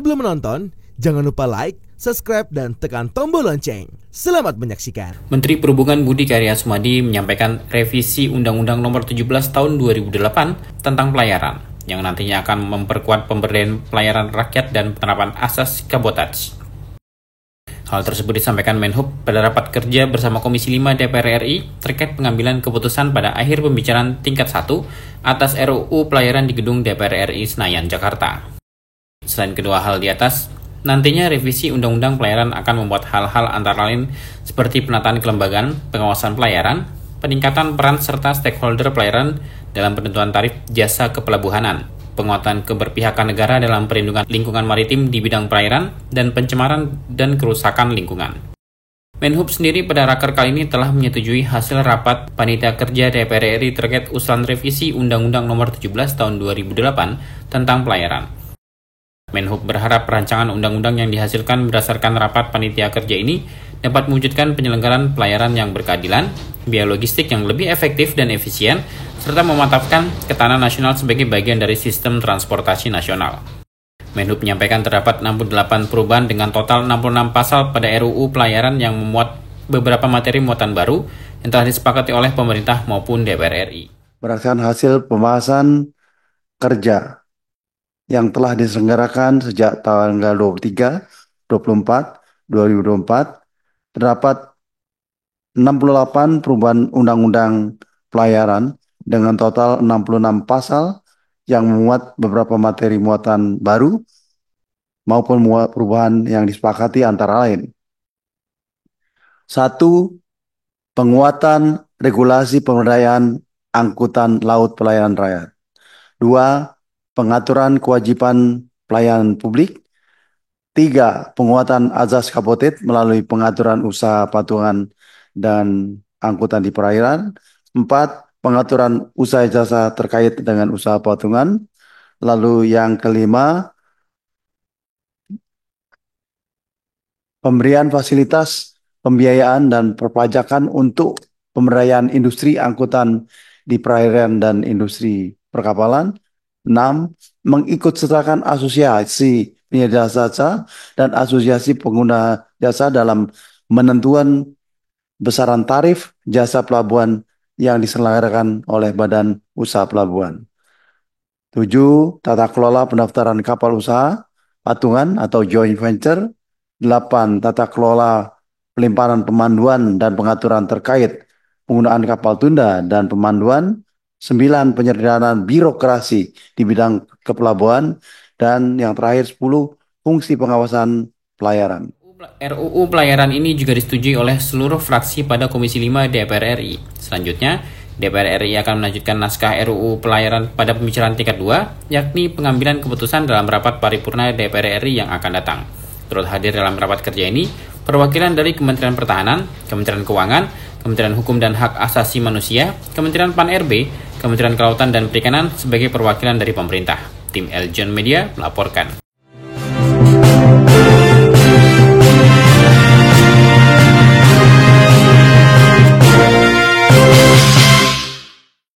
Sebelum menonton, jangan lupa like, subscribe, dan tekan tombol lonceng. Selamat menyaksikan. Menteri Perhubungan Budi Karya Sumadi menyampaikan revisi Undang-Undang Nomor 17 Tahun 2008 tentang pelayaran, yang nantinya akan memperkuat pemberdayaan pelayaran rakyat dan penerapan asas kabotaj. Hal tersebut disampaikan Menhub pada rapat kerja bersama Komisi 5 DPR RI terkait pengambilan keputusan pada akhir pembicaraan tingkat 1 atas RUU Pelayaran di Gedung DPR RI Senayan, Jakarta. Selain kedua hal di atas, nantinya revisi Undang-Undang Pelayaran akan membuat hal-hal antara lain seperti penataan kelembagaan, pengawasan pelayaran, peningkatan peran serta stakeholder pelayaran dalam penentuan tarif jasa kepelabuhanan, penguatan keberpihakan negara dalam perlindungan lingkungan maritim di bidang perairan, dan pencemaran dan kerusakan lingkungan. Menhub sendiri pada raker kali ini telah menyetujui hasil rapat Panitia Kerja DPR RI terkait usulan revisi Undang-Undang Nomor 17 Tahun 2008 tentang pelayaran. Menhub berharap rancangan undang-undang yang dihasilkan berdasarkan rapat Panitia Kerja ini dapat mewujudkan penyelenggaraan pelayaran yang berkeadilan, biaya logistik yang lebih efektif dan efisien, serta memantapkan ketahanan nasional sebagai bagian dari sistem transportasi nasional. Menhub menyampaikan terdapat 68 perubahan dengan total 66 pasal pada RUU Pelayaran yang memuat beberapa materi muatan baru yang telah disepakati oleh pemerintah maupun DPR RI. Berdasarkan hasil pembahasan kerja yang telah diselenggarakan sejak tanggal 23, 24, 2024, terdapat 68 perubahan undang-undang pelayaran dengan total 66 pasal yang memuat beberapa materi muatan baru maupun perubahan yang disepakati antara lain. 1. Penguatan regulasi pemberdayaan angkutan laut pelayaran rakyat. 2. Pengaturan kewajiban pelayanan publik. 3. Penguatan azas kabotaj melalui pengaturan usaha patungan dan angkutan di perairan. 4. Pengaturan usaha jasa terkait dengan usaha patungan. Lalu yang kelima, pemberian fasilitas pembiayaan dan perpajakan untuk pemberdayaan industri angkutan di perairan dan industri perkapalan. 6. Mengikutsertakan asosiasi penyedia jasa dan asosiasi pengguna jasa dalam menentuan besaran tarif jasa pelabuhan yang diselenggarakan oleh Badan Usaha Pelabuhan. 7. Tata kelola pendaftaran kapal usaha patungan atau joint venture. 8. Tata kelola pelimpahan pemanduan dan pengaturan terkait penggunaan kapal tunda dan pemanduan. 9. Penyederhanaan birokrasi di bidang kepelabuhan. Dan yang terakhir 10. Fungsi pengawasan pelayaran. RUU Pelayaran ini juga disetujui oleh seluruh fraksi pada Komisi 5 DPR RI. Selanjutnya, DPR RI akan melanjutkan naskah RUU Pelayaran pada pembicaraan tingkat 2, yakni pengambilan keputusan dalam rapat paripurna DPR RI yang akan datang. Turut hadir dalam rapat kerja ini, perwakilan dari Kementerian Pertahanan, Kementerian Keuangan, Kementerian Hukum dan Hak Asasi Manusia, Kementerian Pan-RB, Kementerian Kelautan dan Perikanan sebagai perwakilan dari pemerintah. Tim Eljon Media melaporkan.